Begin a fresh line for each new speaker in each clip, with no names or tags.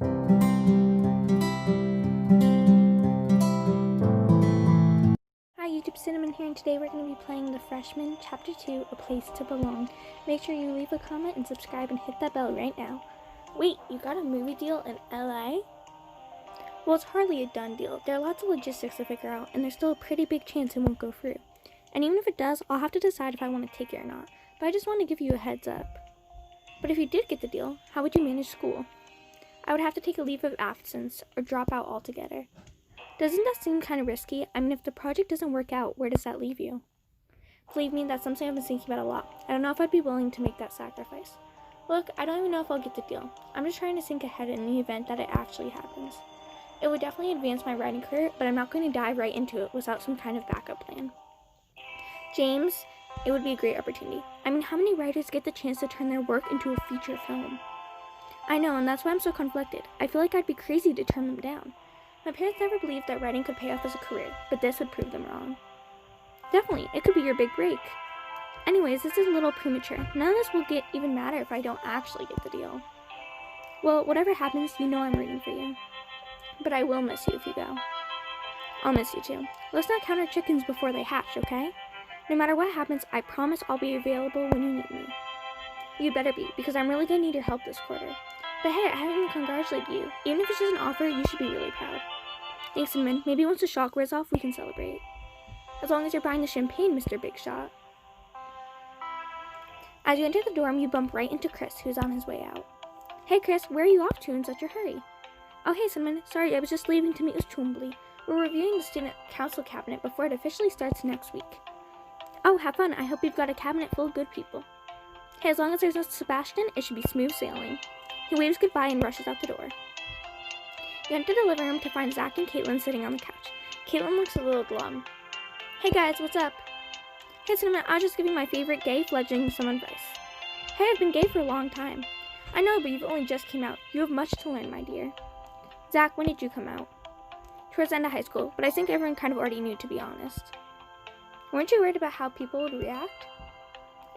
Hi YouTube, Cinnamon here, and today we're going to be playing The Freshman, Chapter 2, A Place to Belong. Make sure you leave a comment and subscribe and hit that bell right now. Wait, you got a movie deal in LA? Well, it's hardly a done deal. There are lots of logistics to figure out, and there's still a pretty big chance it won't go through. And even if it does, I'll have to decide if I want to take it or not. But I just want to give you a heads up. But if you did get the deal, how would you manage school? I would have to take a leave of absence or drop out altogether. Doesn't that seem kind of risky? I mean, if the project doesn't work out, where does that leave you? Believe me, that's something I've been thinking about a lot. I don't know if I'd be willing to make that sacrifice. Look, I don't even know if I'll get the deal. I'm just trying to think ahead in the event that it actually happens. It would definitely advance my writing career, but I'm not going to dive right into it without some kind of backup plan. James, it would be a great opportunity. I mean, how many writers get the chance to turn their work into a feature film? I know, and that's why I'm so conflicted. I feel like I'd be crazy to turn them down. My parents never believed that writing could pay off as a career, but this would prove them wrong. Definitely, it could be your big break. Anyways, this is a little premature. None of this will even matter if I don't actually get the deal. Well, whatever happens, you know I'm rooting for you. But I will miss you if you go. I'll miss you too. Let's not count our chickens before they hatch, okay? No matter what happens, I promise I'll be available when you need me. You better be, because I'm really gonna need your help this quarter. But hey, I haven't even congratulated you. Even if it's just an offer, you should be really proud. Thanks, Cinnamon. Maybe once the shock wears off, we can celebrate. As long as you're buying the champagne, Mr. Big Shot. As you enter the dorm, you bump right into Chris, who's on his way out. Hey, Chris, where are you off to in such a hurry? Oh, hey, Cinnamon. Sorry, I was just leaving to meet with Chumbley. We're reviewing the student council cabinet before it officially starts next week. Oh, have fun. I hope you've got a cabinet full of good people. Hey, as long as there's no Sebastian, it should be smooth sailing. He waves goodbye and rushes out the door. You enter the living room to find Zach and Caitlin sitting on the couch. Caitlin looks a little glum. Hey guys, what's up? Hey Cinnamon, I was just giving my favorite gay fledgling some advice. Hey, I've been gay for a long time. I know, but you've only just came out. You have much to learn, my dear. Zach, when did you come out? Towards the end of high school, but I think everyone kind of already knew, to be honest. Weren't you worried about how people would react?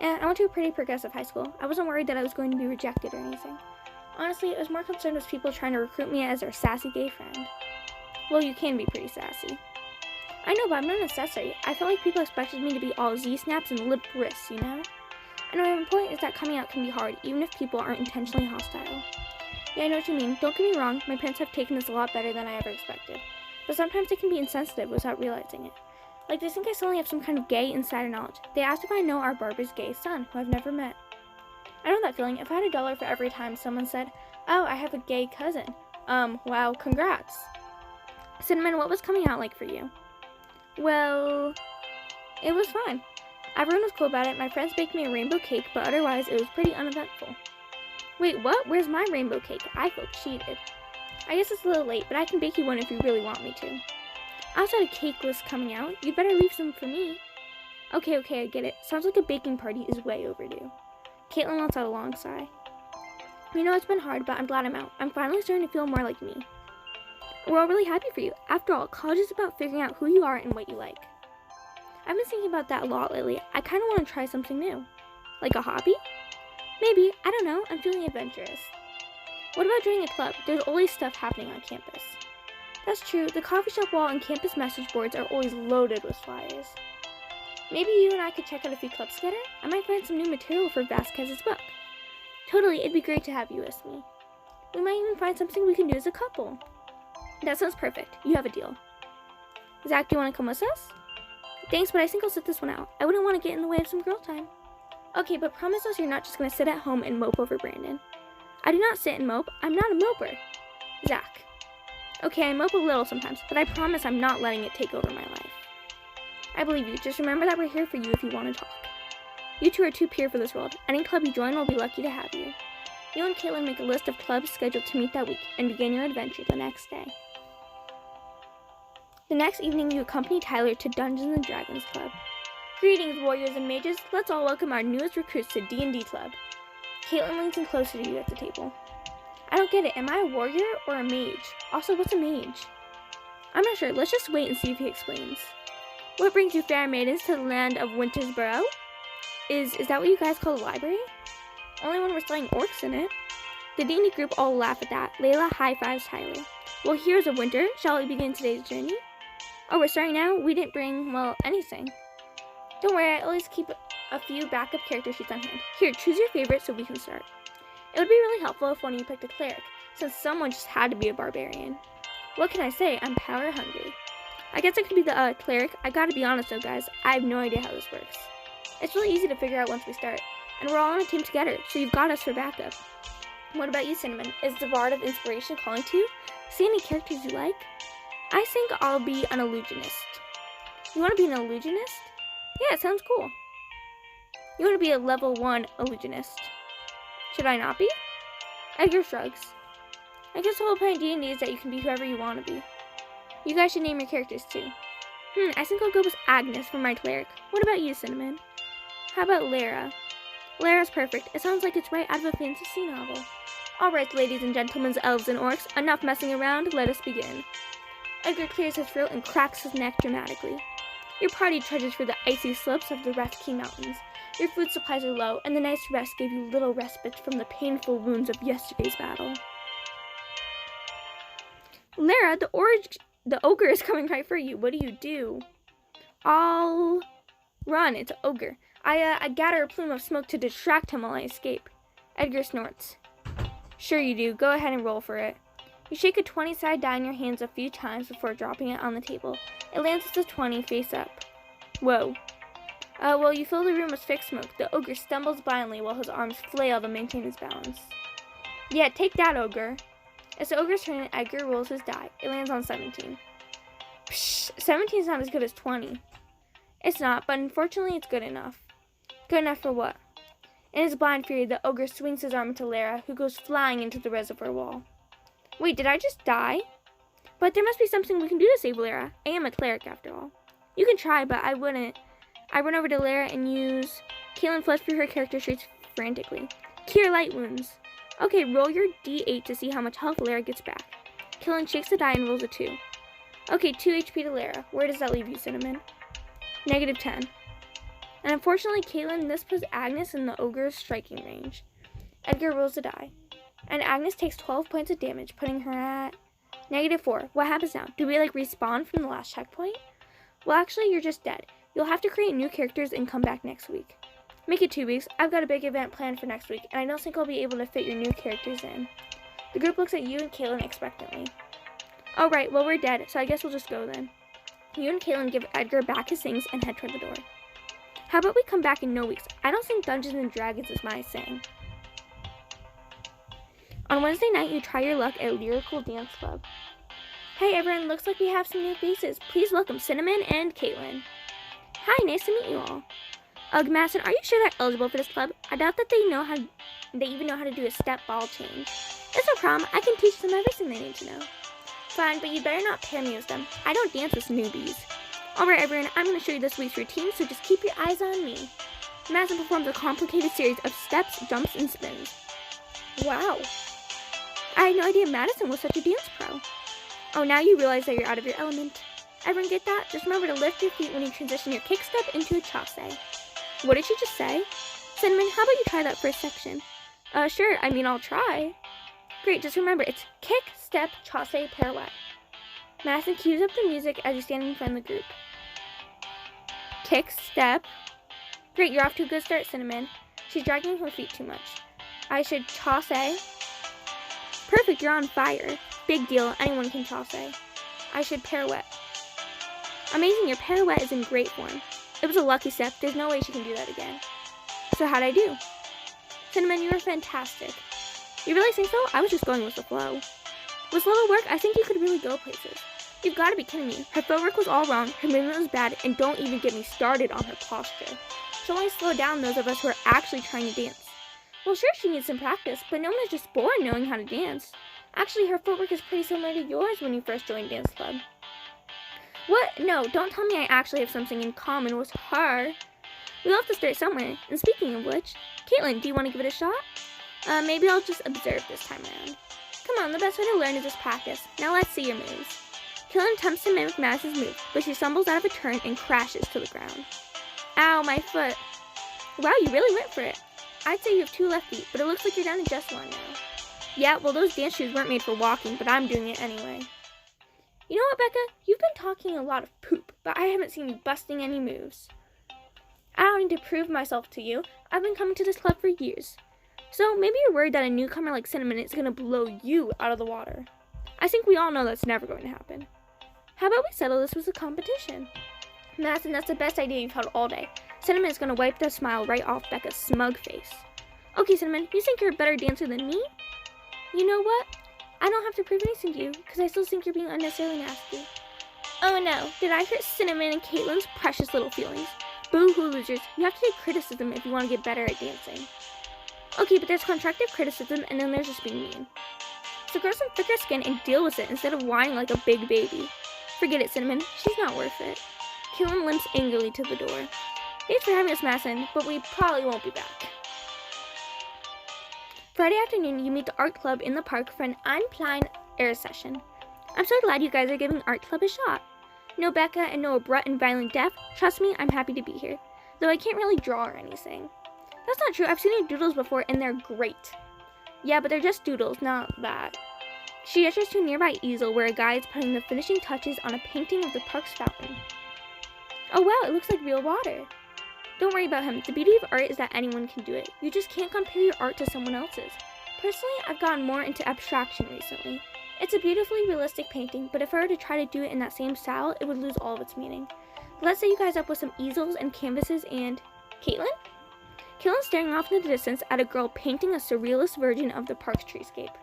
I went to a pretty progressive high school. I wasn't worried that I was going to be rejected or anything. Honestly, I was more concerned with people trying to recruit me as their sassy gay friend. Well, you can be pretty sassy. I know, but I'm not necessary. I felt like people expected me to be all Z-snaps and lip wrists, you know? And my point is that coming out can be hard, even if people aren't intentionally hostile. Yeah, I know what you mean. Don't get me wrong, my parents have taken this a lot better than I ever expected. But sometimes they can be insensitive without realizing it. Like, they think I suddenly have some kind of gay insider knowledge. They asked if I know our barber's gay son, who I've never met. I know that feeling. If I had $1 for every time someone said, oh, I have a gay cousin. Wow, congrats. Cinnamon, what was coming out like for you? Well, it was fine. Everyone was cool about it. My friends baked me a rainbow cake, but otherwise it was pretty uneventful. Wait, what? Where's my rainbow cake? I feel cheated. I guess it's a little late, but I can bake you one if you really want me to. Outside of cake list coming out, you'd better leave some for me. Okay, I get it. Sounds like a baking party is way overdue. Caitlin lets out a long sigh. You know, it's been hard, but I'm glad I'm out. I'm finally starting to feel more like me. We're all really happy for you. After all, college is about figuring out who you are and what you like. I've been thinking about that a lot lately. I kind of want to try something new. Like a hobby? Maybe. I don't know. I'm feeling adventurous. What about joining a club? There's always stuff happening on campus. That's true. The coffee shop wall and campus message boards are always loaded with flyers. Maybe you and I could check out a few clubs together? I might find some new material for Vasquez's book. Totally, it'd be great to have you with me. We might even find something we can do as a couple. That sounds perfect. You have a deal. Zach, do you want to come with us? Thanks, but I think I'll sit this one out. I wouldn't want to get in the way of some girl time. Okay, but promise us you're not just going to sit at home and mope over Brandon. I do not sit and mope. I'm not a moper. Zach. Okay, I mope a little sometimes, but I promise I'm not letting it take over my life. I believe you. Just remember that we're here for you if you want to talk. You two are too pure for this world. Any club you join will be lucky to have you. You and Caitlin make a list of clubs scheduled to meet that week and begin your adventure the next day. The next evening, you accompany Tyler to Dungeons & Dragons Club. Greetings, warriors and mages. Let's all welcome our newest recruits to D&D Club. Caitlin leans in closer to you at the table. I don't get it. Am I a warrior or a mage? Also, what's a mage? I'm not sure. Let's just wait and see if he explains. What brings you fair maidens to the land of Wintersboro? Is that what you guys call a library? Only when we're studying orcs in it. The D&D group all laugh at that. Layla high-fives Tyler. Well, here's a winter. Shall we begin today's journey? Oh, we're starting now? We didn't bring, well, anything. Don't worry, I always keep a few backup character sheets on hand. Here, choose your favorite so we can start. It would be really helpful if one of you picked a cleric, since someone just had to be a barbarian. What can I say? I'm power hungry. I guess I could be the cleric. I gotta be honest though, guys. I have no idea how this works. It's really easy to figure out once we start, and we're all on a team together, so you've got us for backup. What about you, Cinnamon? Is the Bard of Inspiration calling to you? See any characters you like? I think I'll be an illusionist. You want to be an illusionist? Yeah, it sounds cool. You want to be a level 1 illusionist. Should I not be? Edgar shrugs. I guess the whole point of D&D is that you can be whoever you want to be. You guys should name your characters too. I think I'll go with Agnes for my cleric. What about you, Cinnamon? How about Lara? Lara's perfect. It sounds like it's right out of a fantasy novel. Alright, ladies and gentlemen, elves and orcs, enough messing around, let us begin. Edgar clears his throat and cracks his neck dramatically. Your party trudges through the icy slopes of the Rethke Mountains. Your food supplies are low, and the night's rest gave you little respite from the painful wounds of yesterday's battle. Lara, the ogre is coming right for you. What do? I'll run. It's an ogre. I gather a plume of smoke to distract him while I escape. Edgar snorts. Sure you do. Go ahead and roll for it. You shake a 20-sided die in your hands a few times before dropping it on the table. It lands with a 20 face up. Whoa. Well, you fill the room with thick smoke. The ogre stumbles violently while his arms flail to maintain his balance. Yeah, take that, ogre. It's the ogre's turn and Edgar rolls his die. It lands on 17. Psh, 17 is not as good as 20. It's not, but unfortunately it's good enough. Good enough for what? In his blind fury, the ogre swings his arm into Lara, who goes flying into the reservoir wall. Wait, did I just die? But there must be something we can do to save Lara. I am a cleric, after all. You can try, but I wouldn't. I run over to Lara and use... Caitlin flips through her character traits frantically. Cure light wounds. Okay, roll your d8 to see how much health Lara gets back. Caitlin shakes the die and rolls a 2. Okay, 2 HP to Lara. Where does that leave you, Cinnamon? -10. And unfortunately, Caitlin, this puts Agnes in the ogre's striking range. Edgar rolls the die. And Agnes takes 12 points of damage, putting her at -4. What happens now? Do we, respawn from the last checkpoint? Well, actually, you're just dead. You'll have to create new characters and come back next week. Make it 2 weeks. I've got a big event planned for next week, and I don't think I'll be able to fit your new characters in. The group looks at you and Caitlin expectantly. Alright, well, we're dead, so I guess we'll just go then. You and Caitlin give Edgar back his things and head toward the door. How about we come back in no weeks? I don't think Dungeons and Dragons is my thing. On Wednesday night, you try your luck at Lyrical Dance Club. Hey everyone, looks like we have some new faces. Please welcome Cinnamon and Caitlin. Hi, nice to meet you all. Madison, are you sure they're eligible for this club? I doubt that they even know how to do a step ball change. It's no problem. I can teach them everything they need to know. Fine, but you better not pair me with them. I don't dance with newbies. Alright everyone, I'm going to show you this week's routine, so just keep your eyes on me. Madison performs a complicated series of steps, jumps, and spins. Wow. I had no idea Madison was such a dance pro. Oh, now you realize that you're out of your element. Everyone get that? Just remember to lift your feet when you transition your kick step into a chasse. What did she just say? Cinnamon, how about you try that first section? Sure, I'll try. Great, just remember, it's kick, step, chasse, pirouette. Madison cues up the music as you stand in front of the group. Kick, step. Great, you're off to a good start, Cinnamon. She's dragging her feet too much. I should chasse. Perfect, you're on fire. Big deal, anyone can chasse. I should pirouette. Amazing, your pirouette is in great form. It was a lucky step. There's no way she can do that again. So how'd I do? Cinnamon, you were fantastic. You really think so? I was just going with the flow. With little work, I think you could really go places. You've got to be kidding me. Her footwork was all wrong, her movement was bad, and don't even get me started on her posture. She'll only slow down those of us who are actually trying to dance. Well, sure, she needs some practice, but no one is just born knowing how to dance. Actually, her footwork is pretty similar to yours when you first joined dance club. What? No, don't tell me I actually have something in common with her. We'll have to start somewhere. And speaking of which, Caitlin, do you want to give it a shot? Maybe I'll just observe this time around. Come on, the best way to learn is just practice. Now let's see your moves. Caitlin attempts to mimic Madison's move, but she stumbles out of a turn and crashes to the ground. Ow, my foot. Wow, you really went for it. I'd say you have 2 left feet, but it looks like you're down to just 1 now. Yeah, well, those dance shoes weren't made for walking, but I'm doing it anyway. You know what, Becca? You've been talking a lot of poop, but I haven't seen you busting any moves. I don't need to prove myself to you. I've been coming to this club for years. So maybe you're worried that a newcomer like Cinnamon is going to blow you out of the water. I think we all know that's never going to happen. How about we settle this with a competition? Madison, that's the best idea you've had all day. Cinnamon is going to wipe that smile right off Becca's smug face. Okay, Cinnamon, you think you're a better dancer than me? You know what? I don't have to prove anything to you, because I still think you're being unnecessarily nasty. Oh no, did I hurt Cinnamon and Caitlin's precious little feelings? Boo-hoo, losers. You have to take criticism if you want to get better at dancing. Okay, but there's constructive criticism, and then there's just being mean. So grow some thicker skin and deal with it instead of whining like a big baby. Forget it, Cinnamon. She's not worth it. Caitlin limps angrily to the door. Thanks for having us, Madison, but we probably won't be back. Friday afternoon, you meet the art club in the park for an unplanned air session. I'm so glad you guys are giving art club a shot. No Becca and no abrupt and violent death. Trust me, I'm happy to be here. Though I can't really draw or anything. That's not true. I've seen your doodles before and they're great. Yeah, but they're just doodles, not that. She gestures to a nearby easel where a guy is putting the finishing touches on a painting of the park's fountain. Oh wow, it looks like real water. Don't worry about him. The beauty of art is that anyone can do it. You just can't compare your art to someone else's. Personally, I've gotten more into abstraction recently. It's a beautifully realistic painting, but if I were to try to do it in that same style, it would lose all of its meaning. Let's set you guys up with some easels and canvases and... Caitlin? Caitlin's staring off in the distance at a girl painting a surrealist version of the park's treescape.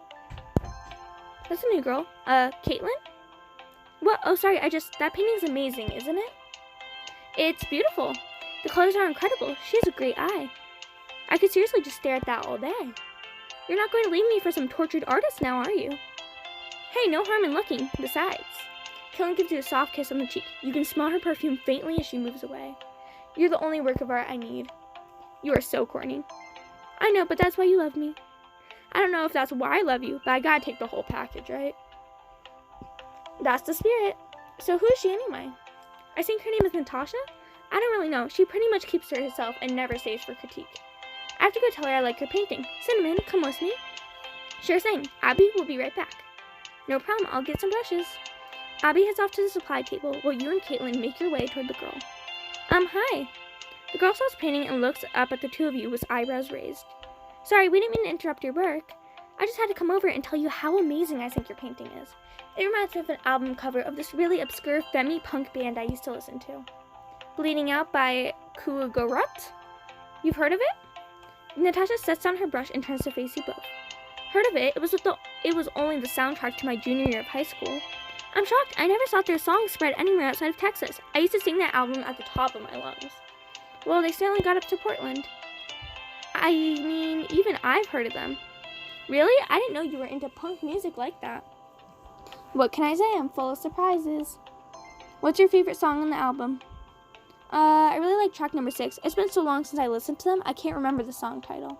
That's a new girl. Caitlin? What? Oh, sorry, that painting's amazing, isn't it? It's beautiful. The colors are incredible. She has a great eye. I could seriously just stare at that all day. You're not going to leave me for some tortured artist now, are you? Hey, no harm in looking. Besides, Caitlin gives you a soft kiss on the cheek. You can smell her perfume faintly as she moves away. You're the only work of art I need. You are so corny. I know, but that's why you love me. I don't know if that's why I love you, but I gotta take the whole package, right? That's the spirit. So who is she anyway? I think her name is Natasha? I don't really know. She pretty much keeps to herself and never stays for critique. I have to go tell her I like her painting. Cinnamon, come with me. Sure thing. Abby will be right back. No problem. I'll get some brushes. Abby heads off to the supply table while you and Caitlin make your way toward the girl. Hi. The girl stops painting and looks up at the two of you with eyebrows raised. Sorry, we didn't mean to interrupt your work. I just had to come over and tell you how amazing I think your painting is. It reminds me of an album cover of this really obscure femi punk band I used to listen to. Bleeding Out by Kuugorot? You've heard of it? Natasha sets down her brush and turns to face you both. Heard of it? It was only the soundtrack to my junior year of high school. I'm shocked. I never thought their songs spread anywhere outside of Texas. I used to sing that album at the top of my lungs. Well, they certainly got up to Portland. I mean, even I've heard of them. Really? I didn't know you were into punk music like that. What can I say? I'm full of surprises. What's your favorite song on the album? I really like track number 6. It's been so long since I listened to them, I can't remember the song title.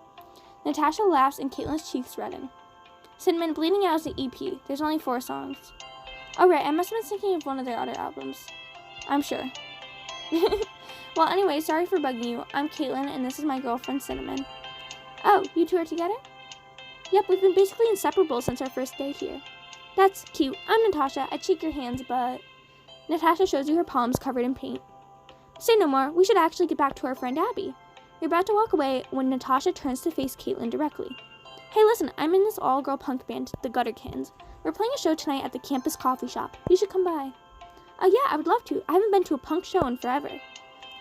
Natasha laughs and Caitlin's cheeks redden. Cinnamon, Bleeding Out is the EP. There's only 4 songs. Oh right, I must have been thinking of one of their other albums. I'm sure. Well, anyway, sorry for bugging you. I'm Caitlin, and this is my girlfriend, Cinnamon. Oh, you two are together? Yep, we've been basically inseparable since our first day here. That's cute. I'm Natasha. I'd shake your hands, but... Natasha shows you her palms covered in paint. Say no more. We should actually get back to our friend Abby. You're about to walk away when Natasha turns to face Caitlin directly. Hey, listen, I'm in this all-girl punk band, the Gutterkins. We're playing a show tonight at the campus coffee shop. You should come by. Yeah, I would love to. I haven't been to a punk show in forever.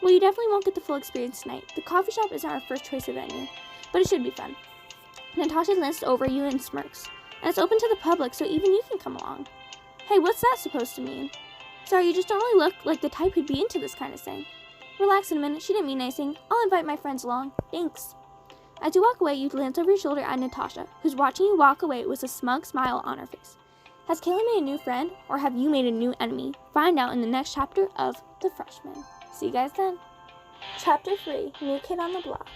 Well, you definitely won't get the full experience tonight. The coffee shop isn't our first choice of venue, but it should be fun. Natasha leans over you and smirks. And it's open to the public, so even you can come along. Hey, what's that supposed to mean? Sorry, you just don't really look like the type who'd be into this kind of thing. Relax in a minute, she didn't mean anything. I'll invite my friends along. Thanks. As you walk away, you glance over your shoulder at Natasha, who's watching you walk away with a smug smile on her face. Has Caitlin made a new friend, or have you made a new enemy? Find out in the next chapter of The Freshman. See you guys then. Chapter 3, New Kid on the Block.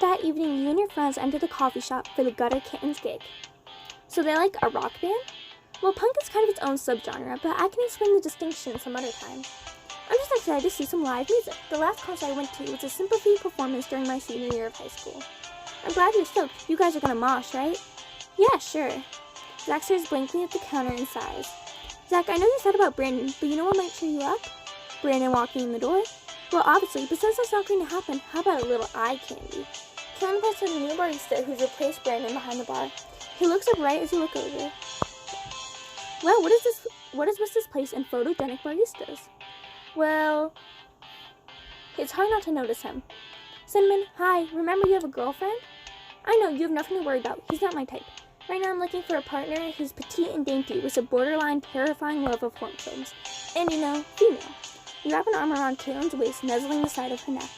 That evening, you and your friends enter the coffee shop for the Gutter Kittens gig. So they like a rock band? Well, punk is kind of its own subgenre, but I can explain the distinction some other time. I'm just excited to see some live music. The last concert I went to was a sympathy performance during my senior year of high school. I'm glad you're stoked. You guys are gonna mosh, right? Yeah, sure. Zach stares blankly at the counter and sighs. Zach, I know you said about Brandon, but you know what might cheer you up? Brandon walking in the door? Well, obviously, but since that's not going to happen, how about a little eye candy? Karen points to the new barista who's replaced Brandon behind the bar. He looks up right as you look over. Well, what is with this place and photogenic baristas? Well, it's hard not to notice him. Cinnamon, hi, remember you have a girlfriend? I know, you have nothing to worry about. He's not my type. Right now I'm looking for a partner who's petite and dainty with a borderline terrifying love of horror films. And female. You wrap an arm around Caitlin's waist, nuzzling the side of her neck.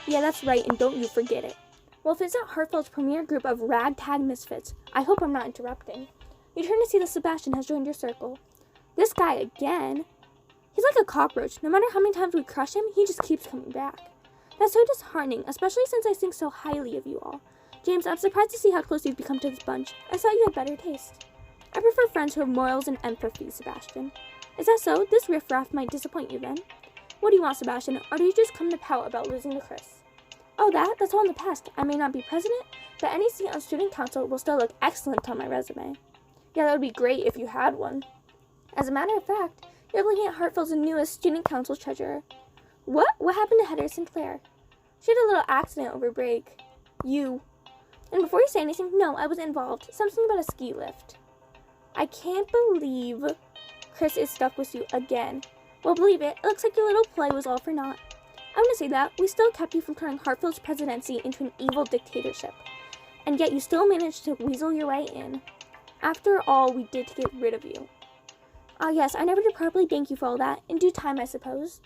Yeah, that's right, and don't you forget it. Well, if it's not Heartfeld's premier group of ragtag misfits, I hope I'm not interrupting. You turn to see that Sebastian has joined your circle. This guy again? He's like a cockroach. No matter how many times we crush him, he just keeps coming back. That's so disheartening, especially since I think so highly of you all. James, I'm surprised to see how close you've become to this bunch. I thought you had better taste. I prefer friends who have morals and empathy, Sebastian. Is that so? This riffraff might disappoint you then. What do you want, Sebastian? Or do you just come to pout about losing to Chris? Oh, that's all in the past. I may not be president, but any seat on student council will still look excellent on my resume. Yeah, that would be great if you had one. As a matter of fact, you're looking at Heartfeld's newest student council treasurer. What? What happened to Heather Sinclair? She had a little accident over break. You. And before you say anything, no, I was involved. Something about a ski lift. I can't believe Chris is stuck with you again. Well, believe it. It looks like your little play was all for naught. I'm going to say that. We still kept you from turning Heartfeld's presidency into an evil dictatorship. And yet you still managed to weasel your way in. After all we did to get rid of you. Ah, yes, I never did properly thank you for all that. In due time, I suppose.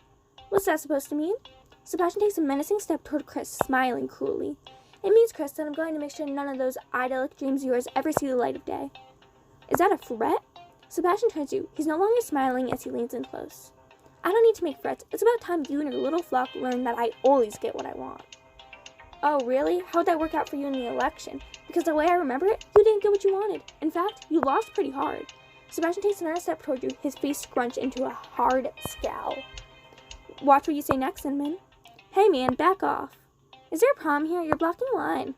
What's that supposed to mean? Sebastian takes a menacing step toward Chris, smiling cruelly. It means, Chris, that I'm going to make sure none of those idyllic dreams of yours ever see the light of day. Is that a threat? Sebastian turns to you. He's no longer smiling as he leans in close. I don't need to make threats. It's about time you and your little flock learn that I always get what I want. Oh, really? How'd that work out for you in the election? Because the way I remember it, you didn't get what you wanted. In fact, you lost pretty hard. Sebastian takes another step toward you, his face scrunched into a hard scowl. Watch what you say next, Cinnamon. Hey man, back off. Is there a problem here? You're blocking the line.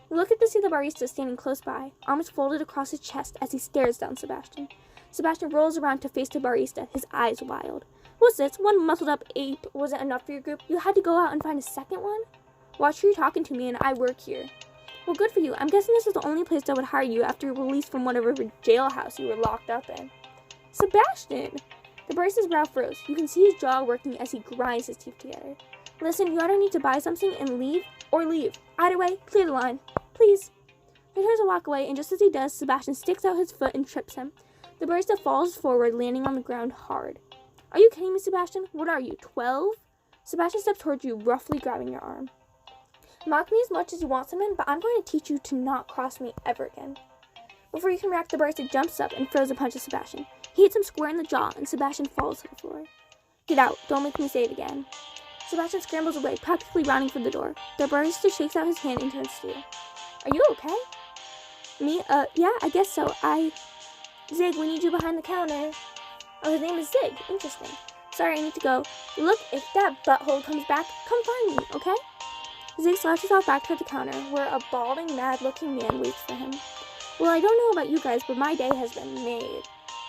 You look up to see the barista standing close by, arms folded across his chest as he stares down Sebastian. Sebastian rolls around to face the barista, his eyes wild. What's this? One muscled up ape wasn't enough for your group? You had to go out and find a second one? Watch who you're talking to, me, and I work here. Well, good for you. I'm guessing this is the only place that would hire you after you're released from whatever jailhouse you were locked up in. Sebastian! The barista's brow froze. You can see his jaw working as he grinds his teeth together. Listen, you either need to buy something and leave, or leave. Either way, clear the line. Please. He turns to walk away, and just as he does, Sebastian sticks out his foot and trips him. The barista falls forward, landing on the ground hard. Are you kidding me, Sebastian? What are you, 12? Sebastian steps towards you, roughly grabbing your arm. Mock me as much as you want, Cinnamon, but I'm going to teach you to not cross me ever again. Before you can react, the barista jumps up and throws a punch at Sebastian. He hits him square in the jaw, and Sebastian falls to the floor. Get out. Don't make me say it again. Sebastian scrambles away, practically rounding for the door. The barista shakes out his hand and turns to you. Are you okay? Me? Yeah, I guess so. Zig, we need you behind the counter. Oh, his name is Zig. Interesting. Sorry, I need to go. Look, if that butthole comes back, come find me, okay? Zig slouches off back toward the counter, where a balding, mad-looking man waits for him. Well, I don't know about you guys, but my day has been made.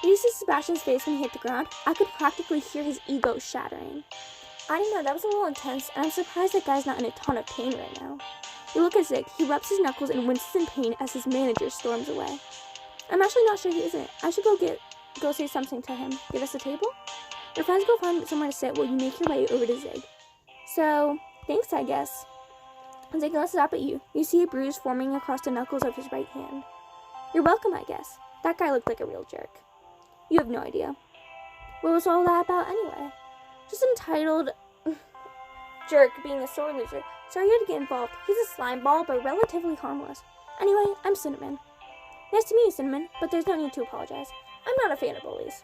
You see Sebastian's face when he hit the ground? I could practically hear his ego shattering. I don't know, that was a little intense, and I'm surprised that guy's not in a ton of pain right now. You look at Zig. He rubs his knuckles and winces in pain as his manager storms away. I'm actually not sure he isn't. I should go say something to him. Get us a table? Your friends go find somewhere to sit while you make your way over to Zig. So, thanks, I guess. Zig glances up at you. You see a bruise forming across the knuckles of his right hand. You're welcome, I guess. That guy looked like a real jerk. You have no idea. What was all that about anyway? Just entitled jerk being a sore loser. Sorry you had to get involved. He's a slime ball, but relatively harmless. Anyway, I'm Cinnamon. Nice to meet you, Cinnamon, but there's no need to apologize. I'm not a fan of bullies.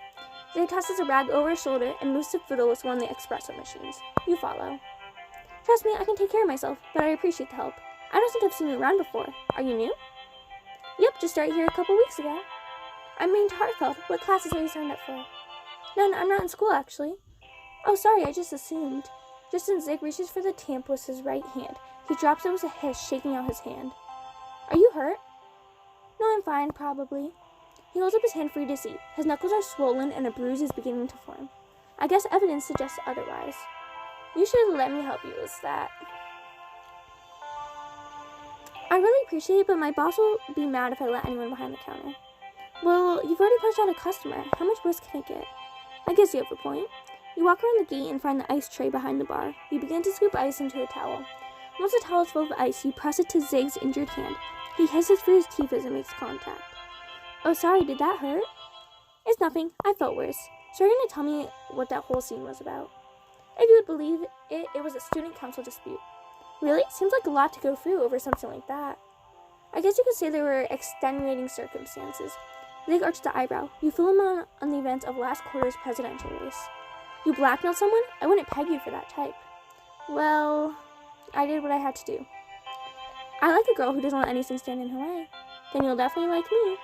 Zig tosses a rag over his shoulder and moves to fiddle with one of the espresso machines. You follow. Trust me, I can take care of myself, but I appreciate the help. I don't think I've seen you around before. Are you new? Yep, just started here a couple weeks ago. I'm Maine Heartfeld. What classes are you signed up for? None, I'm not in school, actually. Oh, sorry, I just assumed. Just as Zig reaches for the tamp with his right hand, he drops it with a hiss, shaking out his hand. Are you hurt? No, I'm fine, probably. He holds up his hand for you to see. His knuckles are swollen and a bruise is beginning to form. I guess evidence suggests otherwise. You should let me help you with that. I really appreciate it, but my boss will be mad if I let anyone behind the counter. Well, you've already punched out a customer. How much worse can it get? I guess you have a point. You walk around the gate and find the ice tray behind the bar. You begin to scoop ice into a towel. Once the towel is full of ice, you press it to Zig's injured hand. He hisses through his teeth as it makes contact. Oh, sorry, did that hurt? It's nothing. I felt worse. So you're going to tell me what that whole scene was about? If you would believe it, it was a student council dispute. Really? Seems like a lot to go through over something like that. I guess you could say there were extenuating circumstances. Zig arched the eyebrow. You fill him on the events of last quarter's presidential race. You blackmailed someone? I wouldn't peg you for that type. Well, I did what I had to do. I like a girl who doesn't let anything stand in her way. Then you'll definitely like me.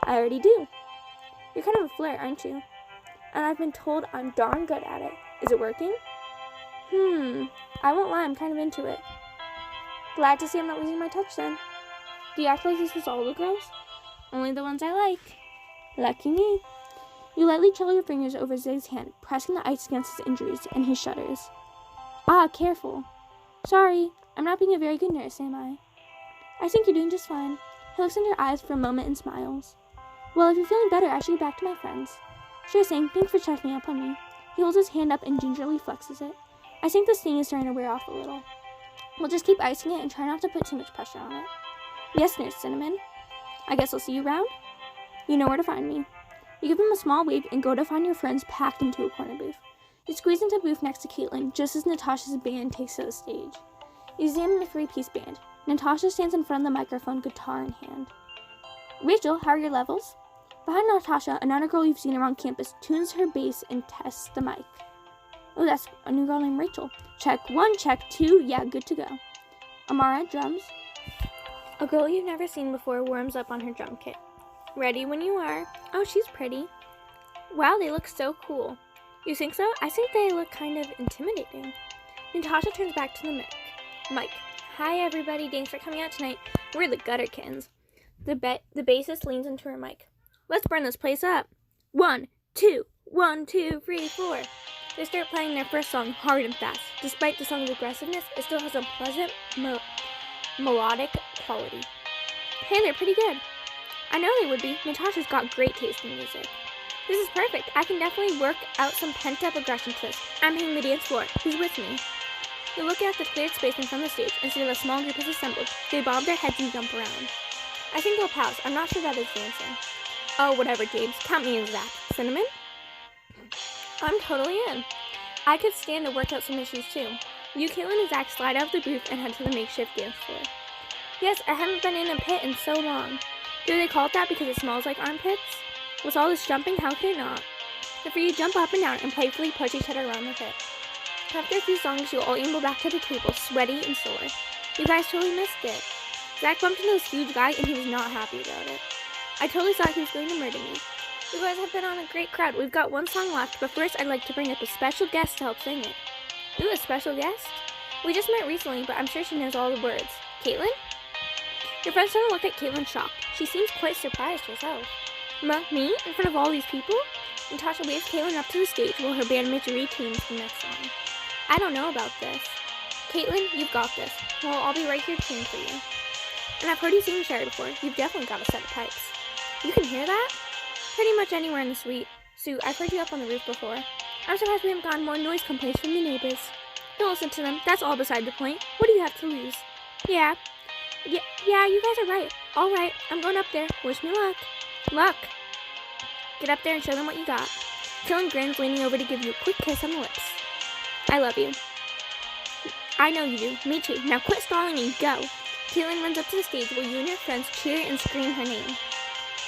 I already do. You're kind of a flirt, aren't you? And I've been told I'm darn good at it. Is it working? I won't lie, I'm kind of into it. Glad to see I'm not losing my touch then. Do you act like this was all the girls? Only the ones I like. Lucky me. You lightly trail your fingers over Zig's hand, pressing the ice against his injuries, and he shudders. Ah, careful. Sorry, I'm not being a very good nurse, am I? I think you're doing just fine. He looks into her eyes for a moment and smiles. Well, if you're feeling better, I should get back to my friends. Sure thing, thanks for checking up on me. He holds his hand up and gingerly flexes it. I think this thing is starting to wear off a little. We'll just keep icing it and try not to put too much pressure on it. Yes, Nurse Cinnamon. I guess I'll see you around? You know where to find me. You give him a small wave and go to find your friends packed into a corner booth. You squeeze into a booth next to Caitlin just as Natasha's band takes to the stage. You examine the three-piece band. Natasha stands in front of the microphone, guitar in hand. Rachel, how are your levels? Behind Natasha, another girl you've seen around campus tunes her bass and tests the mic. Oh, that's a new girl named Rachel. Check 1, check 2, yeah, good to go. Amara, drums. A girl you've never seen before warms up on her drum kit. Ready when you are. Oh, she's pretty. Wow, they look so cool. You think so? I think they look kind of intimidating. Natasha turns back to the mic. Hi, everybody. Thanks for coming out tonight. We're the Gutter Kittens. The bassist leans into her mic. Let's burn this place up. 1, 2, 1, 2, 3, 4. They start playing their first song hard and fast. Despite the song's aggressiveness, it still has a pleasant, melodic quality. Hey, they're pretty good. I know they would be. Natasha's got great taste in music. This is perfect. I can definitely work out some pent-up aggression to this. I'm hitting the dance floor. Who's with me? You look at the cleared space in front of the stage and see that a small group has assembled. They bob their heads and jump around. I think they'll pass. I'm not sure that is dancing. Oh, whatever, James. Count me in, Zach. Cinnamon? I'm totally in. I could stand to work out some issues, too. You, Caitlin, and Zach slide out of the booth and head to the makeshift dance floor. Yes, I haven't been in a pit in so long. Do they call it that because it smells like armpits? With all this jumping, how could it not? The three jump up and down and playfully push each other around the pit. After a few songs, you all amble back to the table, sweaty and sore. You guys totally missed it. Zach bumped into this huge guy and he was not happy about it. I totally thought he was going to murder me. You guys have been on a great crowd. We've got one song left, but first I'd like to bring up a special guest to help sing it. Ooh, a special guest? We just met recently, but I'm sure she knows all the words. Caitlin? Your friends don't look at Caitlin shocked. She seems quite surprised herself. Me? In front of all these people? Natasha waves Caitlin up to the stage while her bandmates retunes the next song. I don't know about this. Caitlin, you've got this. Well, I'll be right here tuning for you. And I've heard you sing Sherry before. You've definitely got a set of pipes. You can hear that? Pretty much anywhere in the suite. Sue, I've heard you up on the roof before. I'm surprised we haven't gotten more noise complaints from the neighbors. Don't listen to them. That's all beside the point. What do you have to lose? Yeah, you guys are right. All right, I'm going up there. Wish me luck. Luck. Get up there and show them what you got. Caitlin grins, leaning over to give you a quick kiss on the lips. I love you. I know you do. Me too. Now quit stalling and go. Caitlin runs up to the stage while you and your friends cheer and scream her name.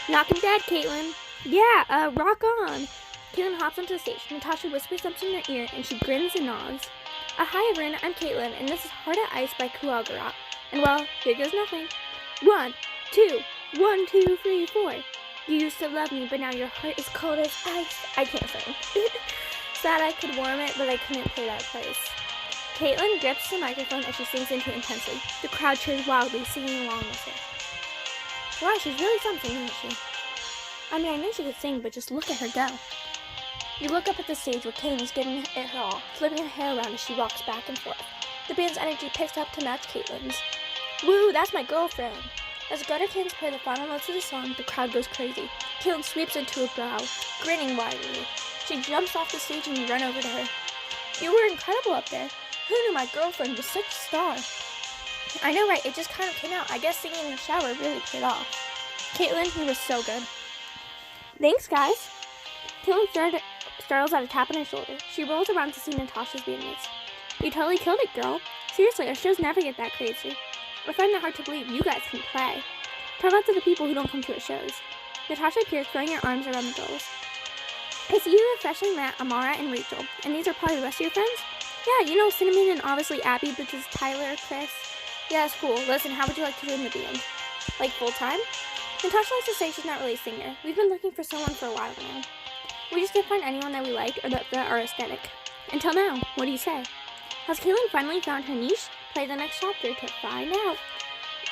Knockin' dead, Caitlin. Yeah, rock on. Caitlin hops onto the stage. Natasha whispers something in her ear, and she grins and nods. Hi, everyone. I'm Caitlin, and this is Heart of Ice by Kuagarat. And well, here goes nothing. 1, 2, 1, 2, 3, 4. You used to love me, but now your heart is cold as ice. I can't sing. Sad I could warm it, but I couldn't play that place. Caitlin grips the microphone as she sings into it intensely. The crowd cheers wildly, singing along with her. Wow, she's really something, isn't she? I mean, I knew she could sing, but just look at her go. You look up at the stage where Caitlin is giving it her all, flipping her hair around as she rocks back and forth. The band's energy picks up to match Caitlin's. Woo, that's my girlfriend! As gutter cans play the final notes of the song, the crowd goes crazy. Caitlin sweeps into her brow, grinning widely. She jumps off the stage and you run over to her. You were incredible up there. Who knew my girlfriend was such a star? I know, right? It just kind of came out. I guess singing in the shower really paid off. Caitlin, you were so good. Thanks, guys. Caitlin startles at a tap on her shoulder. She rolls around to see Natasha's bandmates. You totally killed it, girl. Seriously, our shows never get that crazy. I find it hard to believe you guys can play. Talk about to the people who don't come to our shows. Natasha appears, throwing her arms around the girls. I see you refreshing Matt, Amara, and Rachel. And these are probably the rest of your friends? Yeah, you know Cinnamon and obviously Abby, but this is Tyler, Chris. Yeah, that's cool. Listen, how would you like to join the band? Like full-time? Natasha likes to say she's not really a singer. We've been looking for someone for a while now. We just can't find anyone that we liked or that are aesthetic. Until now, what do you say? Has Caitlin finally found her niche? Play the next chapter to find out.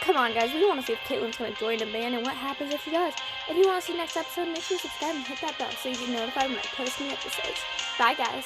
Come on, guys, we want to see if Caitlin's going to join a band and what happens if she does. If you want to see next episode, make sure to subscribe and hit that bell so you get notified when I post new episodes. Bye, guys.